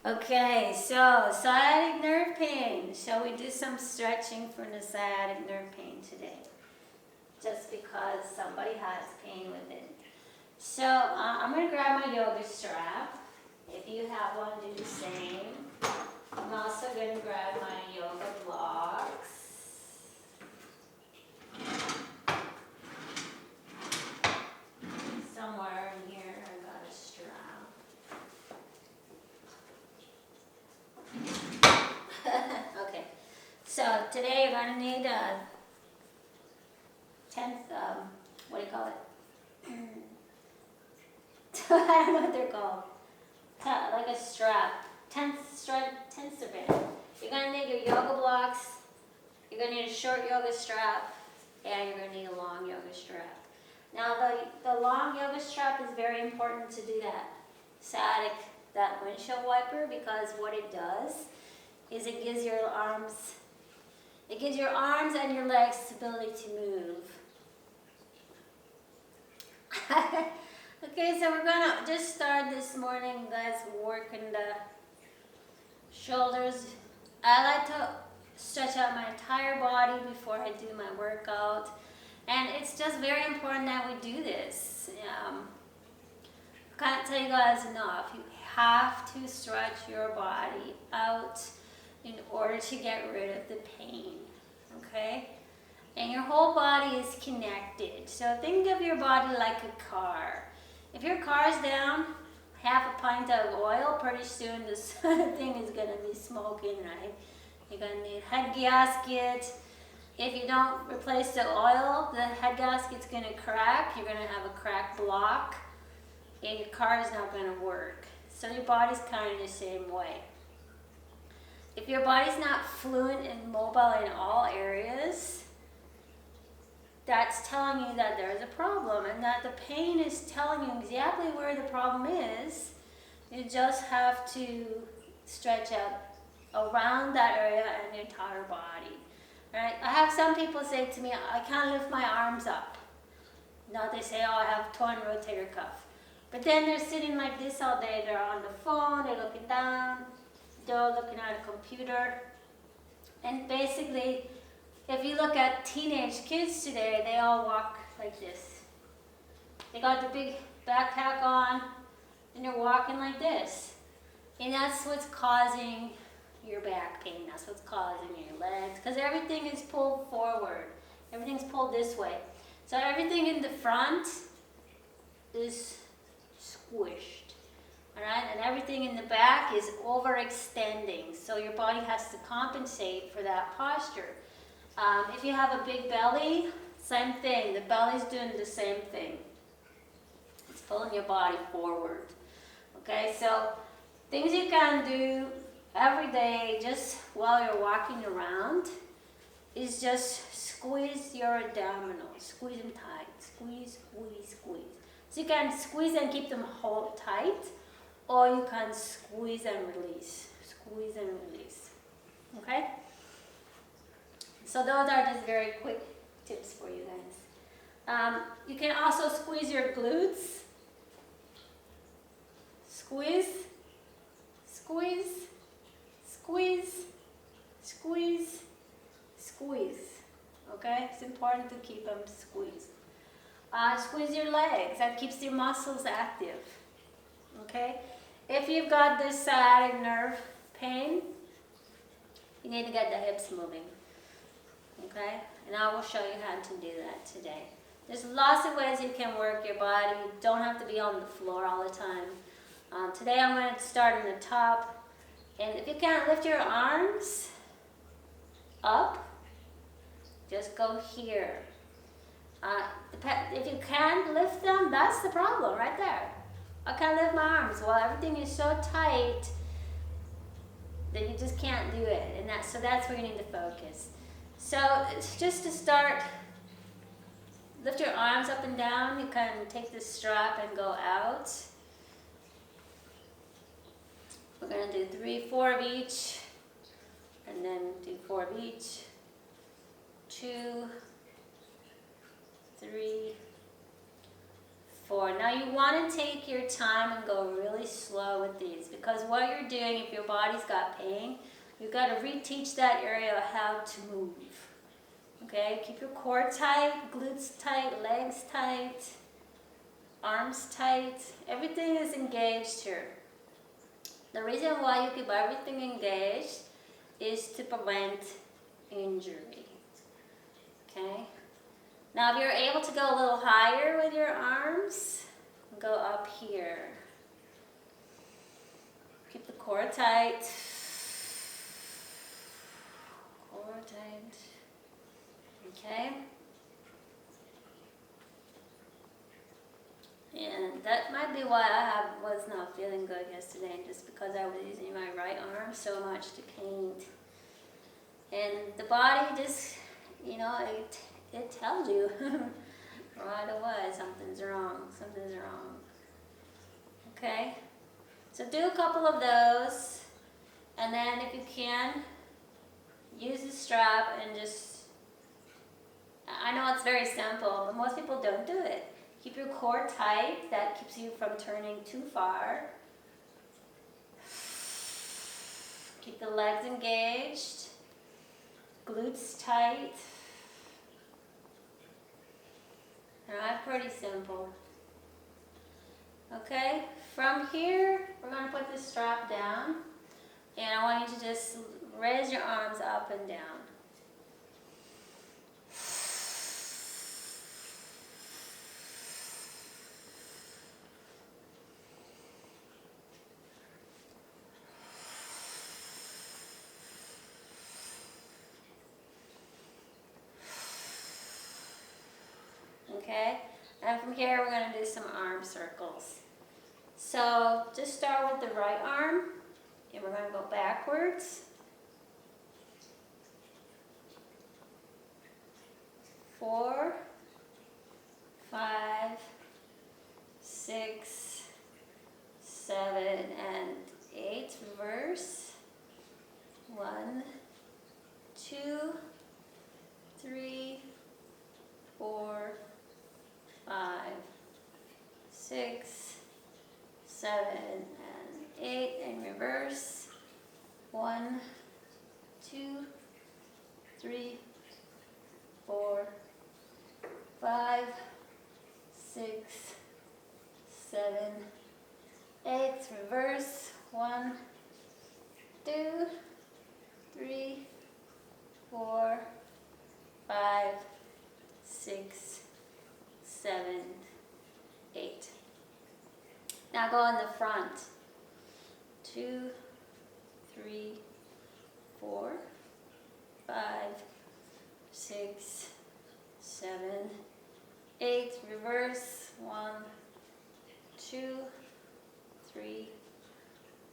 Okay, so sciatic nerve pain. Shall we do some stretching for the sciatic nerve pain today? Just because somebody has pain with it. So I'm going to grab my yoga strap. If you have one, do the same. I'm also going to grab my yoga blocks. Somewhere in here I got a strap. Okay, so today you're going to need a 10th, what do you call it? I don't know what they're called. Like a strap. Tensor band. You're going to need your yoga blocks. You're going to need a short yoga strap. And you're going to need a long yoga strap. Now the long yoga strap is very important to do that sciatic, that windshield wiper, because what it does is it gives your arms and your legs the ability to move. Okay, so we're gonna just start this morning, guys, working the shoulders. I like to stretch out my entire body before I do my workout. And it's just very important that we do this. I can't tell you guys enough. You have to stretch your body out in order to get rid of the pain, okay? And your whole body is connected. So think of your body like a car. If your car's down, half a pint of oil, pretty soon this thing is gonna be smoking, right? You're gonna need a head gasket. If you don't replace the oil, the head gasket's gonna crack. You're gonna have a cracked block, and your car is not gonna work. So your body's kind of the same way. If your body's not fluent and mobile in all areas, that's telling you that there's a problem and that the pain is telling you exactly where the problem is. You just have to stretch out around that area and the entire body. Right? I have some people say to me, I can't lift my arms up. Now they say, oh, I have torn rotator cuff. But then they're sitting like this all day. They're on the phone, they're looking down, they're looking at a computer. And basically, if you look at teenage kids today, they all walk like this. They got the big backpack on, and they're walking like this. And that's what's causing your back pain. That's what's causing your legs, because everything is pulled forward. Everything's pulled this way. So everything in the front is squished. Alright? And everything in the back is overextending. So your body has to compensate for that posture. If you have a big belly, same thing. The belly's doing the same thing. It's pulling your body forward. Okay, so things you can do every day, just while you're walking around, is just squeeze your abdominals. Squeeze them tight. Squeeze, squeeze, squeeze. So you can squeeze and keep them hold tight, or you can squeeze and release. Squeeze and release. Okay? So those are just very quick tips for you guys. You can also squeeze your glutes. Squeeze, squeeze, squeeze, squeeze, squeeze. Okay? It's important to keep them squeezed. Squeeze your legs. That keeps your muscles active. Okay? If you've got this sciatic nerve pain, you need to get the hips moving. Okay? And I will show you how to do that today. There's lots of ways you can work your body. You don't have to be on the floor all the time. Today I'm going to start on the top. And if you can't lift your arms up, just go here. If you can't lift them, that's the problem right there. I can't lift my arms. Well, everything is so tight that you just can't do it. And so that's where you need to focus. So it's just to start, lift your arms up and down. You can take this strap and go out. We're going to do 3, 4 of each, and then do 4 of each. 2, 3, 4. Now you want to take your time and go really slow because what you're doing, if your body's got pain, you've got to reteach that area how to move. Okay, keep your core tight, glutes tight, legs tight, arms tight. Everything is engaged here. The reason why you keep everything engaged is to prevent injury. Okay? Now if you're able to go a little higher with your arms, go up here. Keep the core tight. Core tight. Okay? And that might be why I was not feeling good yesterday, just because I was using my right arm so much to paint. And the body just, you know, it tells you right away something's wrong, something's wrong. Okay? So do a couple of those, and then if you can, use the strap and just, I know it's very simple, but most people don't do it. Keep your core tight, that keeps you from turning too far. Keep the legs engaged, glutes tight. Alright, pretty simple. Okay, from here, we're going to put this strap down, and I want you to just raise your arms up and down. Okay, and from here we're going to do some arm circles. So just start with the right arm, and we're going to go backwards. 4, 5, 6, 7, and 8. Reverse. 1, 2, 3, 4, 5, 6, 7, and 8, and reverse. 1, 2, 3, 4, 5, 6, 7, 8. Reverse. 1, 2, 3, 4, 5, 6, 7, 8. Now go in the front. 2, 3, 4, 5, 6, 7, 8. Reverse. 1, 2, 3,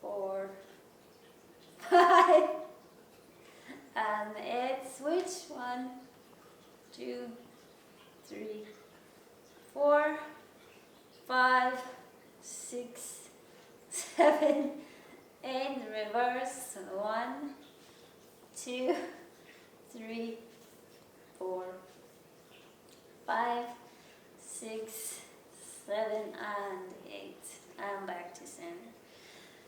4, 5, and 8. Switch. 1, 2, 3, 4, 5, 6, 7, 8. Reverse. 1, 2, 3, 4, 5, 6, 7, and 8. And back to center.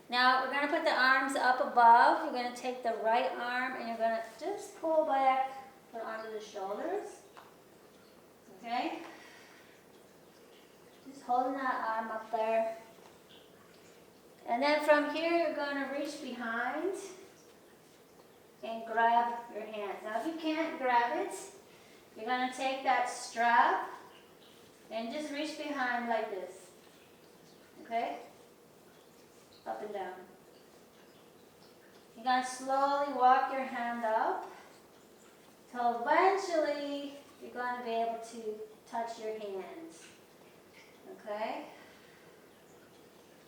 Now we're going to put the arms up above. You're going to take the right arm and you're going to just pull back, put it onto the shoulders. Okay? Just holding that arm up there. And then from here you're going to reach behind and grab your hands. Now if you can't grab it, you're going to take that strap and just reach behind like this. Okay? Up and down. You're going to slowly walk your hand up till eventually you're going to be able to touch your hands. Okay?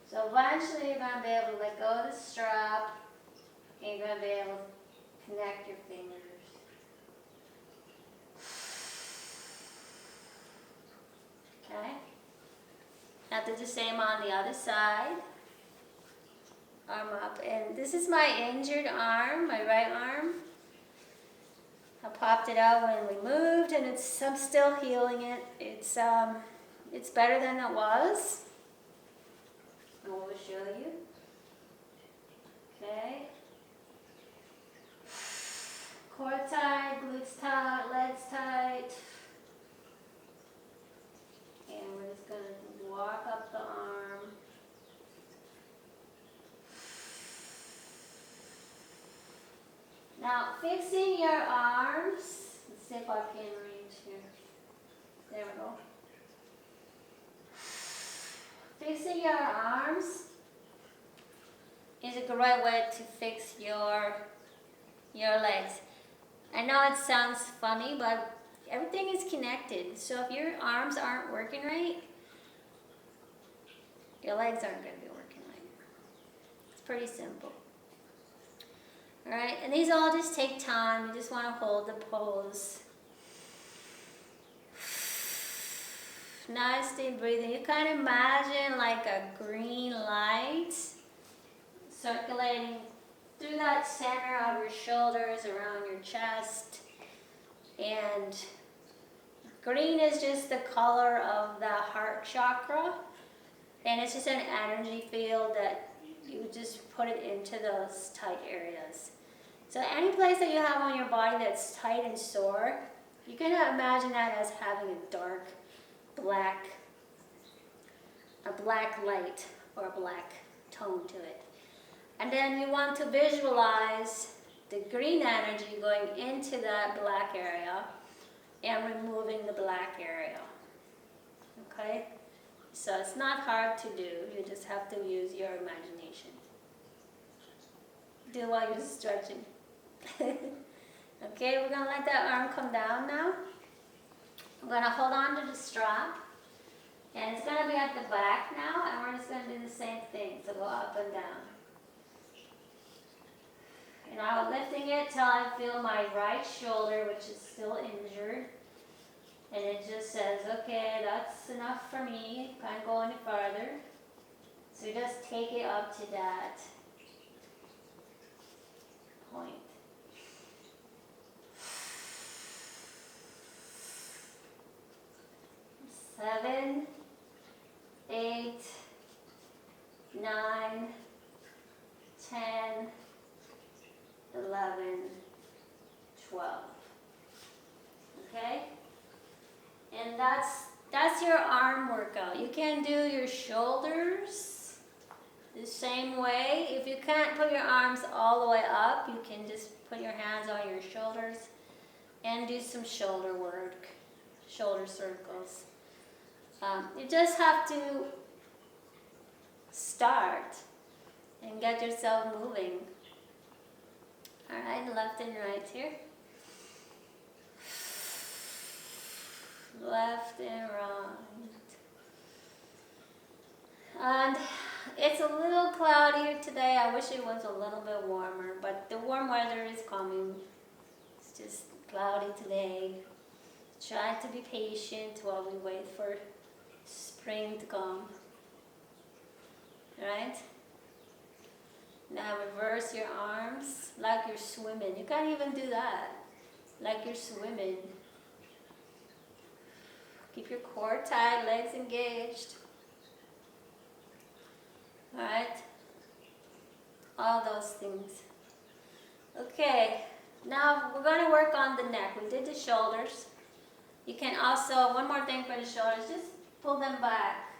So eventually you're going to be able to let go of the strap and you're going to be able to connect your fingers. Okay? Now do the same on the other side. Arm up. And this is my injured arm, my right arm. I popped it out when we moved and I'm still healing it. It's better than it was. I will show you. fixing your arms. Let's see if I can reach here. There we go. Fixing your arms is a great way to fix your legs. I know it sounds funny, but everything is connected. So if your arms aren't working right, your legs aren't going to be working right. It's pretty simple. Alright, and these all just take time. You just want to hold the pose. Nice deep breathing. You kind of imagine like a green light circulating through that center of your shoulders, around your chest. And green is just the color of the heart chakra. And it's just an energy field that you just put it into those tight areas. So any place that you have on your body that's tight and sore, you can imagine that as having a dark black light or a black tone to it. And then you want to visualize the green energy going into that black area and removing the black area. Okay? So it's not hard to do. You just have to use your imagination. Do while you're stretching. Okay, we're going to let that arm come down now. I'm going to hold on to the strap. And it's going to be at the back now. And we're just going to do the same thing. So go up and down. And I'm lifting it till I feel my right shoulder, which is still injured. And it just says, okay, that's enough for me. Can't go any farther. So just take it up to that point. 7, 8, 9, 10, 11, 12. Okay? And that's your arm workout. You can do your shoulders the same way. If you can't put your arms all the way up, you can just put your hands on your shoulders and do some shoulder work, shoulder circles. You just have to start and get yourself moving. All right, left and right here. Left and right. And it's a little cloudier today. I wish it was a little bit warmer, but the warm weather is coming. It's just cloudy today. Try to be patient while we wait for spring to come. Right? Now reverse your arms like you're swimming. You can't even do that. Like you're swimming. Keep your core tight, legs engaged. Alright? All those things. Okay, now we're going to work on the neck. We did the shoulders. You can also, one more thing for the shoulders, just pull them back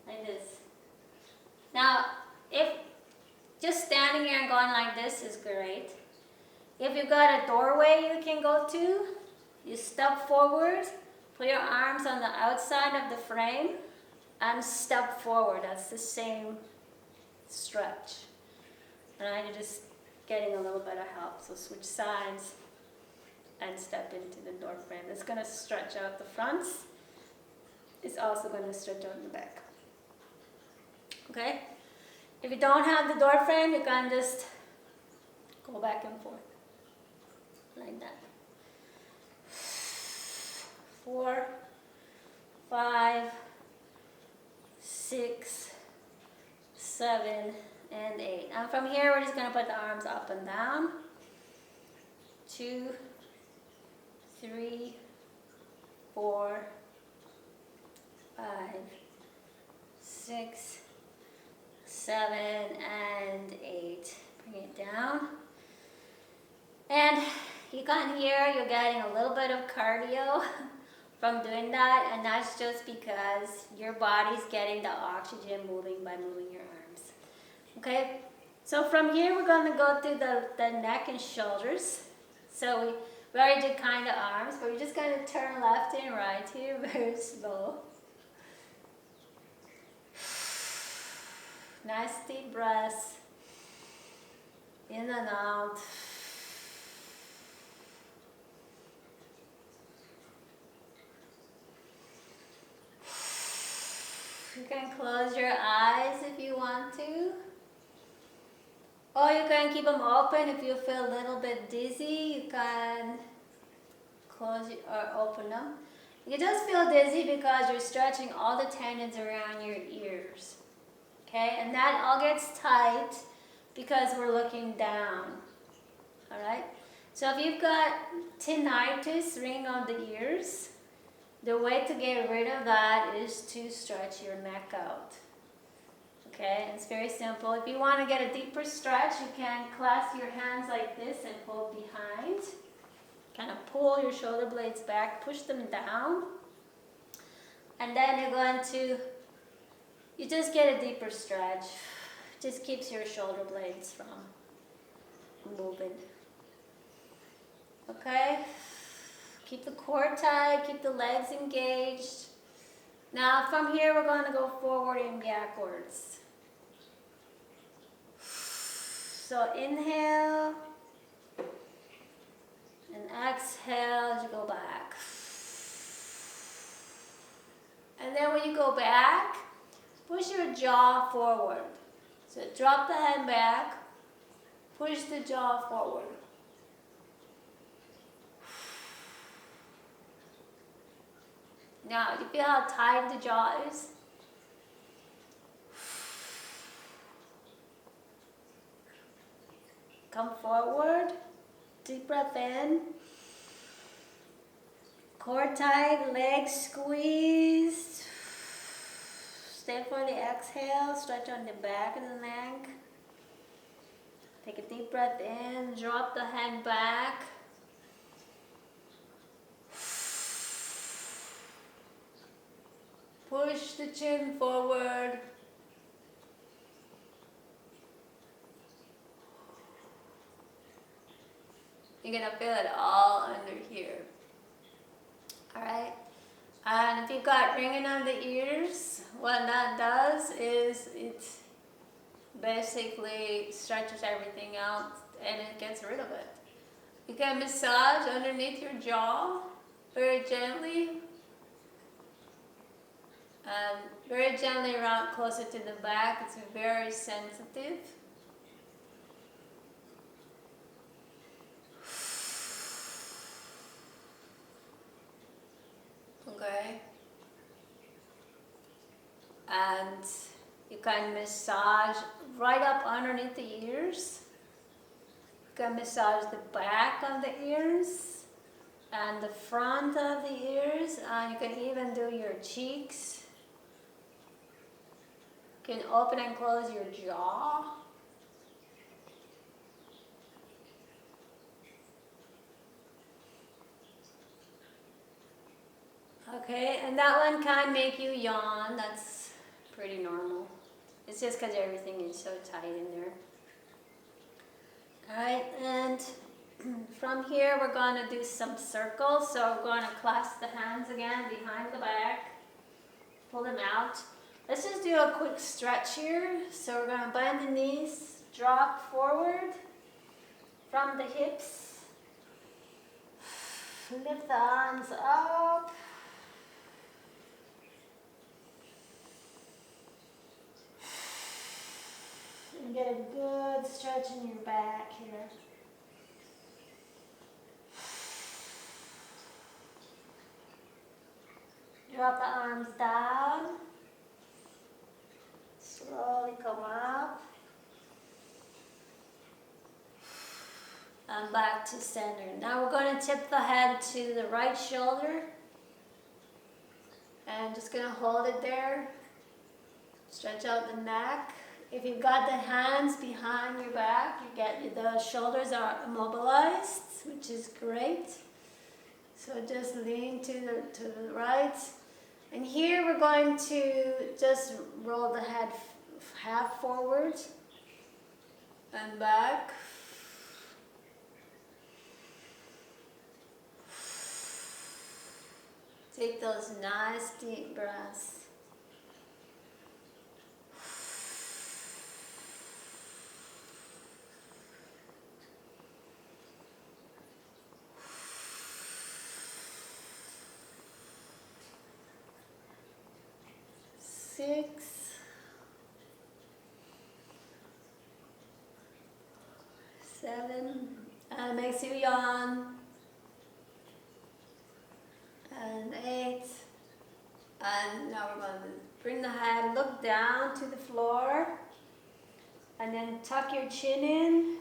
like this. Now, if just standing here and going like this is great. If you've got a doorway you can go to, you step forward, put your arms on the outside of the frame, and step forward. That's the same stretch. And you're just getting a little bit of help. So switch sides and step into the door frame. It's going to stretch out the fronts. It's also going to stretch out the back. Okay? If you don't have the door frame, you can just go back and forth. Like that. 4, 5, 6, 7, and 8. And from here, we're just going to put the arms up and down. 2, 3, 4, 5, 6, 7, and 8. Bring it down. And you can hear you're getting a little bit of cardio from doing that, and that's just because your body's getting the oxygen moving by moving your arms. Okay, so from here we're going to go through the neck and shoulders. So we already did kind of arms, but we're just going to turn left and right here very slow. Nice deep breaths. In and out. You can close your eyes if you want to. Or you can keep them open if you feel a little bit dizzy. You can close it or open them. You just feel dizzy because you're stretching all the tendons around your ears. Okay, and that all gets tight because we're looking down. Alright? So if you've got tinnitus, ringing on the ears, the way to get rid of that is to stretch your neck out. Okay, it's very simple. If you want to get a deeper stretch, you can clasp your hands like this and hold behind. Kind of pull your shoulder blades back, push them down. And then you're going to, you just get a deeper stretch. Just keeps your shoulder blades from moving. Okay? Keep the core tight, keep the legs engaged. Now from here we're going to go forward and backwards. So inhale and exhale as you go back. And then when you go back, push your jaw forward. So drop the head back, push the jaw forward. Now, you feel how tight the jaw is? Come forward, deep breath in. Core tight, legs squeezed. Stay for the exhale, stretch on the back of the neck. Take a deep breath in, drop the head back. Push the chin forward. You're going to feel it all under here. Alright? And if you've got ringing on the ears, what that does is it basically stretches everything out and it gets rid of it. You can massage underneath your jaw very gently. Very gently around closer to the back. It's very sensitive. Okay. And you can massage right up underneath the ears. You can massage the back of the ears and the front of the ears, and you can even do your cheeks. You can open and close your jaw. Okay, and that one can make you yawn. That's pretty normal. It's just because everything is so tight in there. Alright, and from here we're going to do some circles. So we're going to clasp the hands again behind the back. Pull them out. Let's just do a quick stretch here. So we're going to bend the knees, drop forward from the hips. Lift the arms up. And get a good stretch in your back here. Drop the arms down. Slowly come up. And back to center. Now we're going to tip the head to the right shoulder. And just going to hold it there. Stretch out the neck. If you've got the hands behind your back, the shoulders are immobilized, which is great. So just lean to the right. And here we're going to just roll the head half forward and back. Take those nice deep breaths. Six, 7, and makes you yawn. And 8, and now we're going to bring the head, look down to the floor, and then tuck your chin in.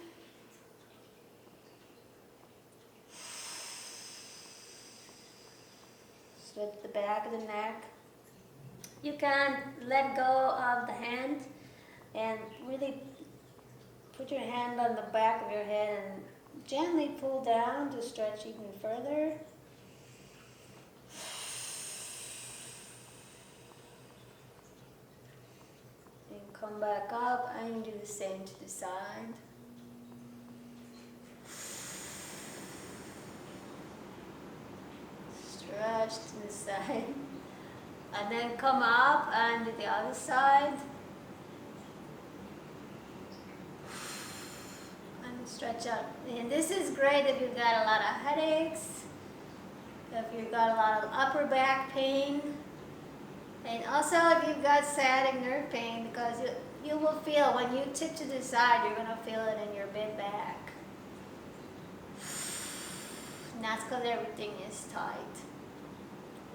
Stretch the back of the neck. You can let go of the hand and really put your hand on the back of your head and gently pull down to stretch even further. And come back up and do the same to the side. Stretch to the side. And then come up and do the other side. And stretch out. And this is great if you've got a lot of headaches, if you've got a lot of upper back pain, and also if you've got sciatic nerve pain, because you will feel when you tip to the side, you're going to feel it in your mid back. And that's because everything is tight.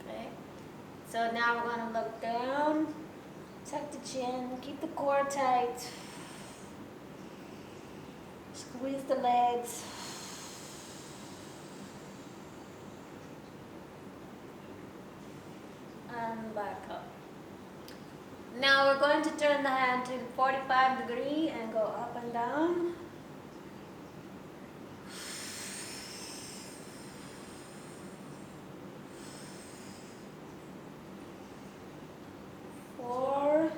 Okay? So now we're going to look down, tuck the chin, keep the core tight, squeeze the legs, and back up. Now we're going to turn the hand to 45 degrees and go up and down. Four,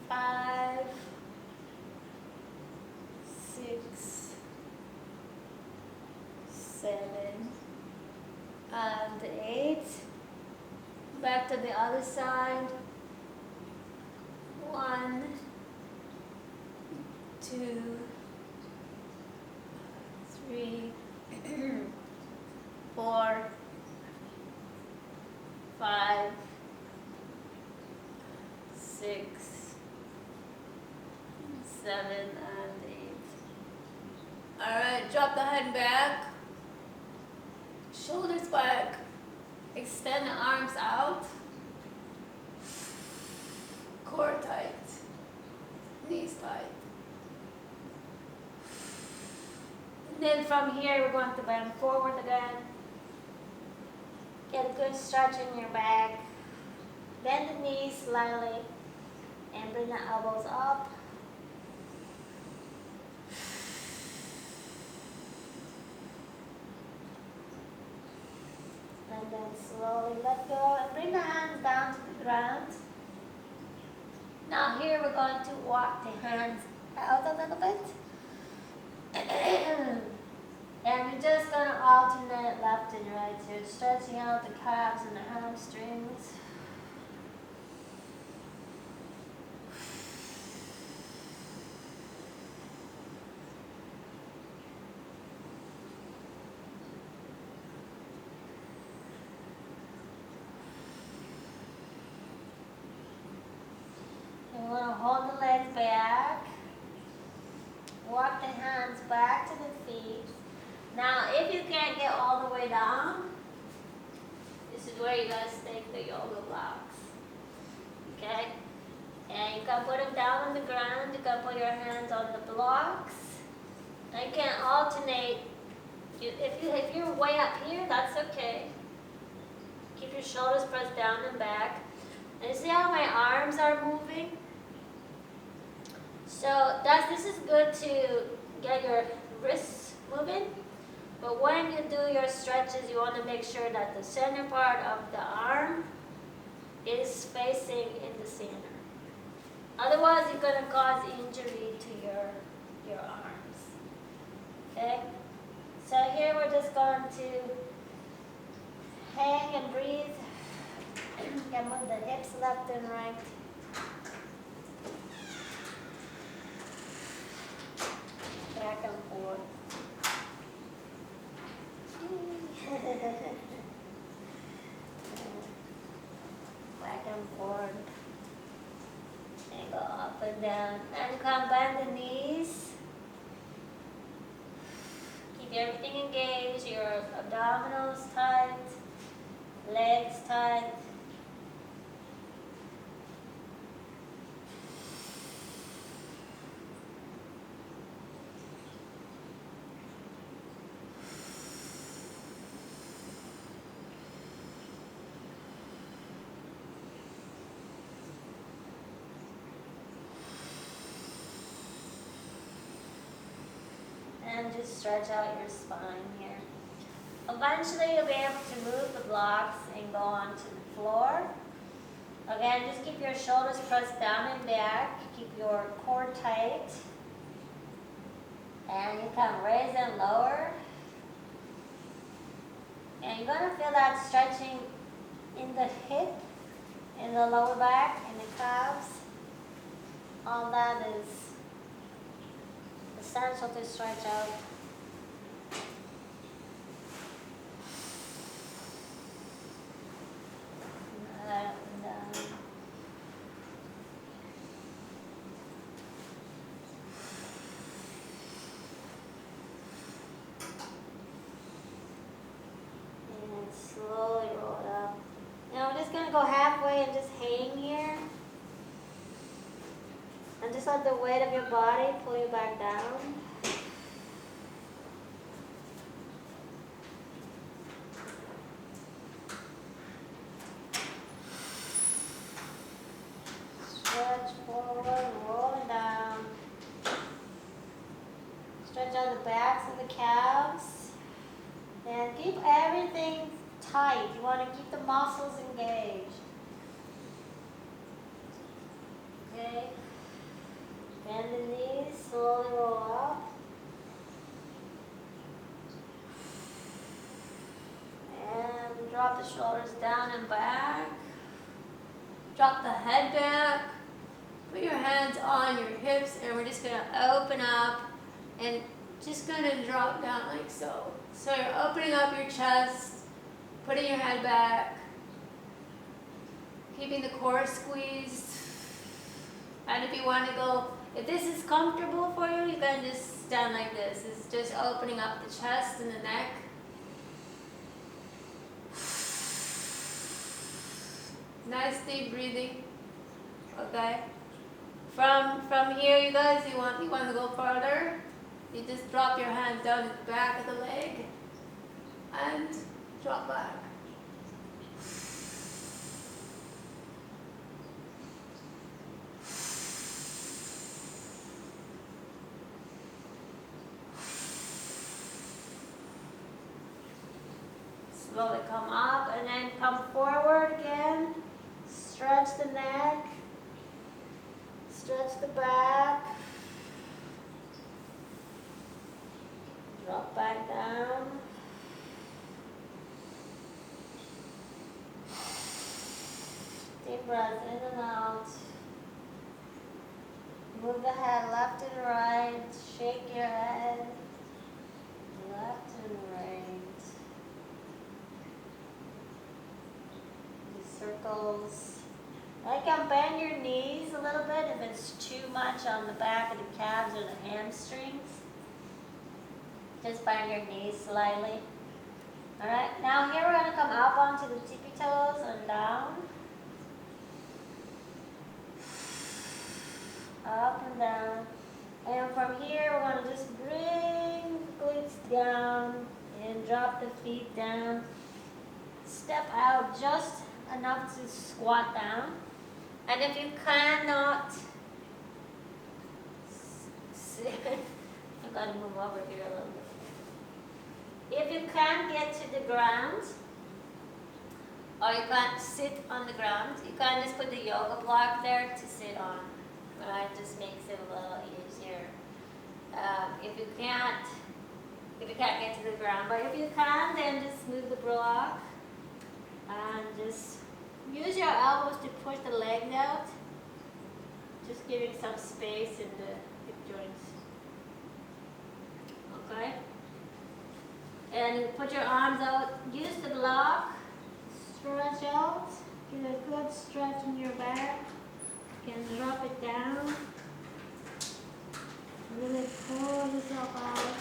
5, 6, 7, and 8. Back to the other side. 1, 2, 3, 4, 5, 6, 7, and 8. Alright, drop the head back. Shoulders back. Extend the arms out. Core tight. Knees tight. And then from here we're going to bend forward again. Get a good stretch in your back. Bend the knees slightly and bring the elbows up. And then slowly let go and bring the hands down to the ground. Now here we're going to walk the hands out a little bit. And we're just going to alternate left and right here, stretching out the calves and the hamstrings. You want to hold the legs back. Walk the hands back to the feet. Now, if you can't get all the way down, this is where you guys take the yoga blocks. Okay? And you can put them down on the ground. You can put your hands on the blocks. And you can alternate. If you're way up here, that's okay. Keep your shoulders pressed down and back. And you see how my arms are moving? So this is good to get your wrists moving, but when you do your stretches, you want to make sure that the center part of the arm is facing in the center. Otherwise, you're going to cause injury to your arms. Okay? So here we're just going to hang and breathe. You can move the hips left and right. Back and forth. Back and forth. And go up and down. And come bend the knees. Keep everything engaged. Your abdominals tight. Legs tight. And just stretch out your spine here. Eventually you'll be able to move the blocks and go onto the floor. Again, just keep your shoulders pressed down and back. Keep your core tight. And you can raise and lower. And you're going to feel that stretching in the hip, in the lower back, in the calves. All that is essential to stretch out. Up and down. And slowly roll it up. Now we're just going to go halfway and just hang here. And just let the weight of your body pull you back down. Stretch forward, rolling down. Stretch out the backs of the calves. And keep everything tight. You want to keep the muscles engaged. Okay. Bend the knees, slowly roll up. And drop the shoulders down and back. Drop the head back. Put your hands on your hips, and we're just going to open up and just going to drop down like so. So you're opening up your chest, putting your head back, keeping the core squeezed. And if you want to go, if this is comfortable for you, you can just stand like this. It's just opening up the chest and the neck. Nice deep breathing. Okay. From here, you guys, you want to go further. You just drop your hands down at the back of the leg and drop back. Slowly come up and then come forward again. Stretch the neck. Stretch the back. Drop back down. Deep breath in and out. Move the head left and right. Shake your head. Left and right. Circles. I can bend your knees a little bit if it's too much on the back of the calves or the hamstrings. Just bend your knees slightly. Alright, now here we're going to come up onto the tippy toes and down. Up and down. And from here we're going to just bring the glutes down and drop the feet down. Step out just enough to squat down. And if you cannot sit, I've got to move over here a little bit. If you can't get to the ground, or you can't sit on the ground, you can just put the yoga block there to sit on. It just makes it a little easier. If you can't get to the ground, but if you can, then just move the block And just use your elbows to push the legs out. Just giving some space in the hip joints. Okay? And you put your arms out. Use the block. Stretch out. Get a good stretch in your back. You can drop it down. Really pull yourself out.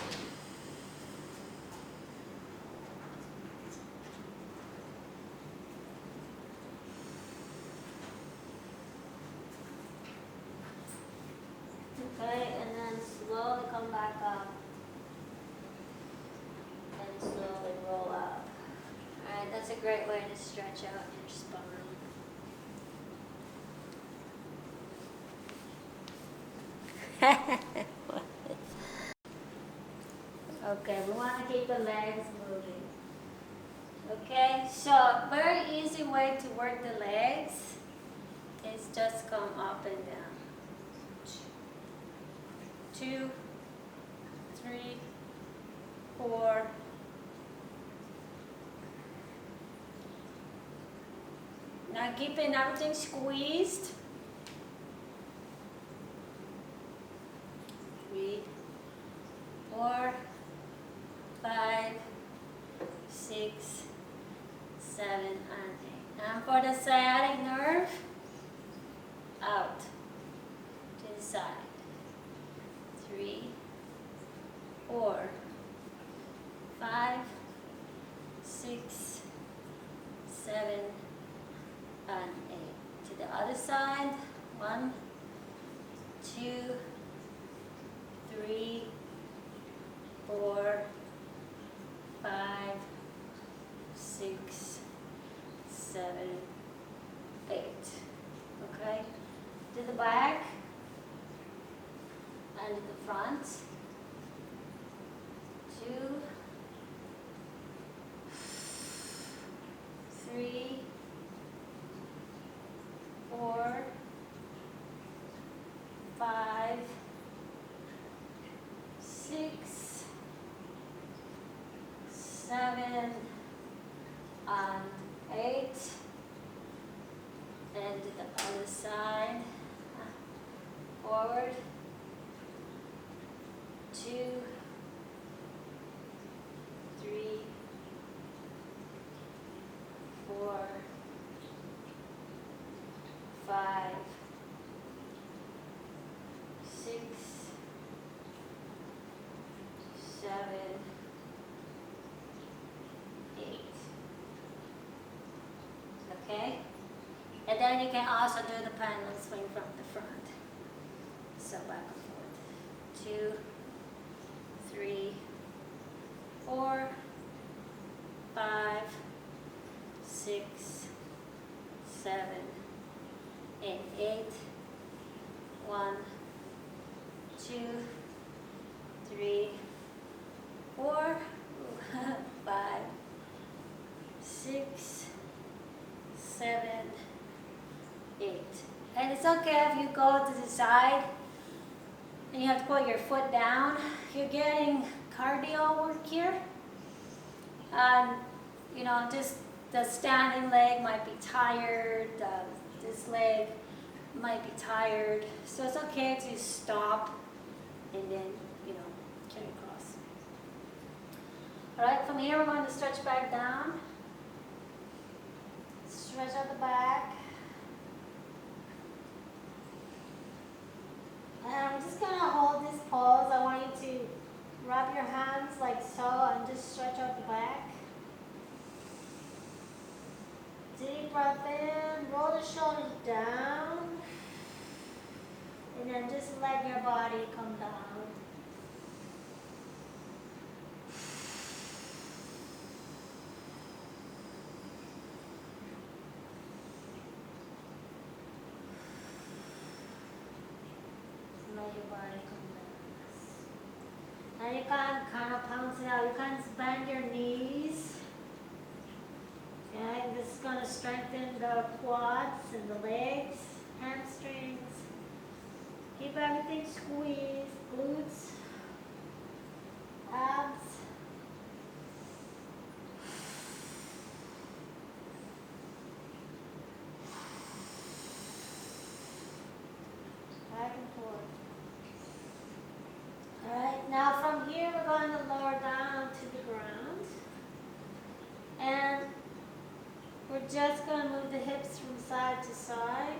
Okay, and then slowly come back up. And slowly roll up. Alright, that's a great way to stretch out your spine. Okay, we want to keep the legs moving. Okay, so very easy way to work the legs is just come up and down. 2, 3, 4. Now keeping everything squeezed. 3, 4, 5, 6, 7, and 8. And for the sciatic nerve, out to the side. 3, 4, 5, 6, 7, and 8. To the other side. 1, 2, 3, 4, 5, 6, 7, 8. Okay? To the back and to the front. 2, 3, 4, 5, 6, 7, and 8. And to the other side. Forward. 2, 3, 4, 5, 6, 7, 8. Okay? And then you can also do the pendulum swing from the front. So back and forth. 2, 3, 4, 5, 6, 7, and 8. 1, 2, 3, 4, 5, 6, 7, 8. And it's okay if you go to the side and you have to put your foot down. You're getting cardio work here. And you know, just the standing leg might be tired, this leg might be tired. So it's okay to stop and then, you know, carry across. Alright, from here we're going to stretch back down. Stretch out the back. And I'm just going to hold this pose. I want you to wrap your hands like so and just stretch out the back. Deep breath in, roll the shoulders down, and then just let your body come down. Let your body come down. And you can kind of bounce it out. You can bend your knees. Okay, this is going to strengthen the quads and the legs, hamstrings. Keep everything squeezed, glutes, abs. from here we're going to lower down to the ground. And we're just going to move the hips from side to side.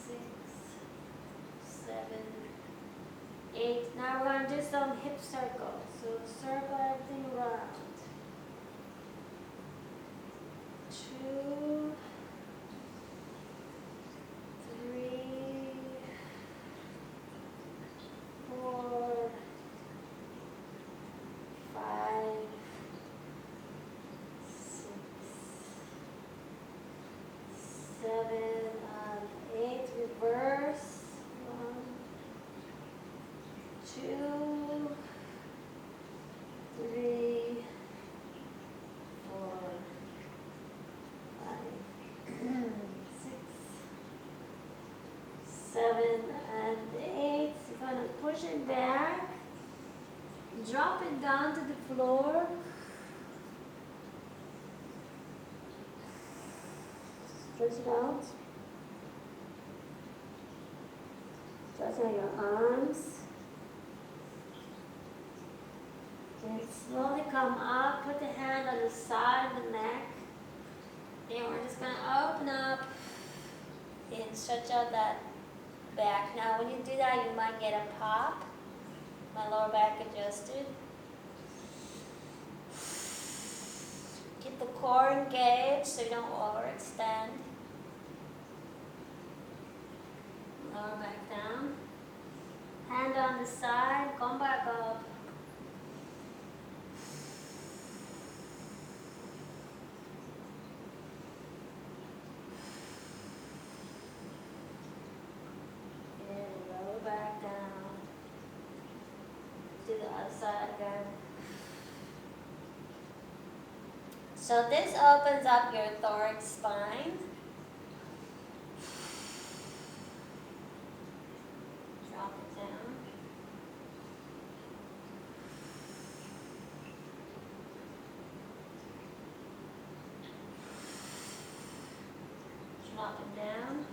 6, 7, 8. Now we're going to do some hip circles. So circle everything around. 2, 3, 4, 5, 6, 7, 8. Reverse. 1, 2, 3, 4, 5, 6, 7, and 8. You're going to push it back. Drop it down to the floor. Stretch it out. Stretch out your arms. And slowly come up. Put the hand on the side of the neck. And we're just going to open up and stretch out that back. Now when you do that, you might get a pop. My lower back adjusted. Keep the core engaged so you don't overextend. Lower back down. Hand on the side, come back up. And lower back down. To the other side again. So this opens up your thoracic spine. Drop it down. Drop it down.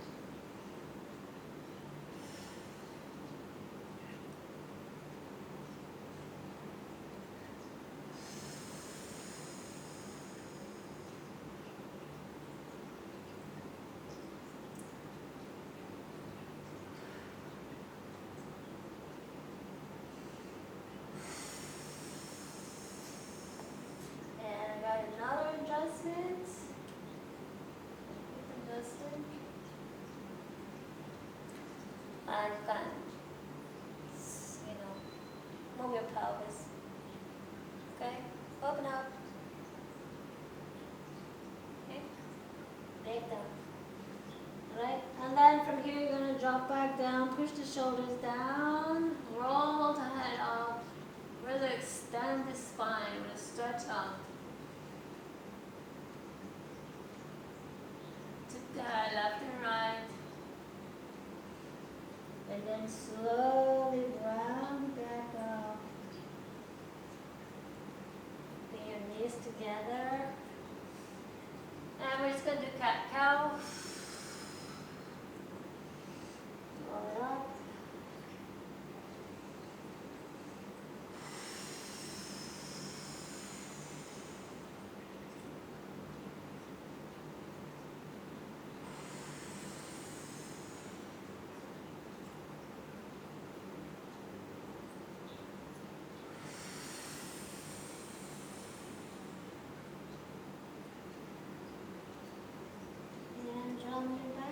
Another adjustment. Adjusted. And you can, move your pelvis. Okay? Open up. Okay? Leg down. Alright? And then from here you're going to drop back down, push the shoulders down, roll the head up. Really extend the spine. We're going to stretch out. Left and right. And then slowly round back up. Bring your knees together. And we're just going to do cat-cow. Roll it up. Drum it back.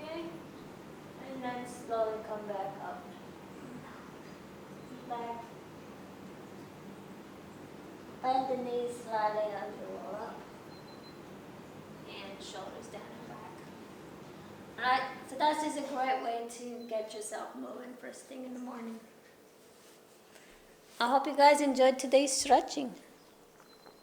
Okay, and then slowly come back up. Back. Bend the knees slightly as you roll up. And shoulders down and back. Alright, so that's just a great way to get yourself moving first thing in the morning. I hope you guys enjoyed today's stretching.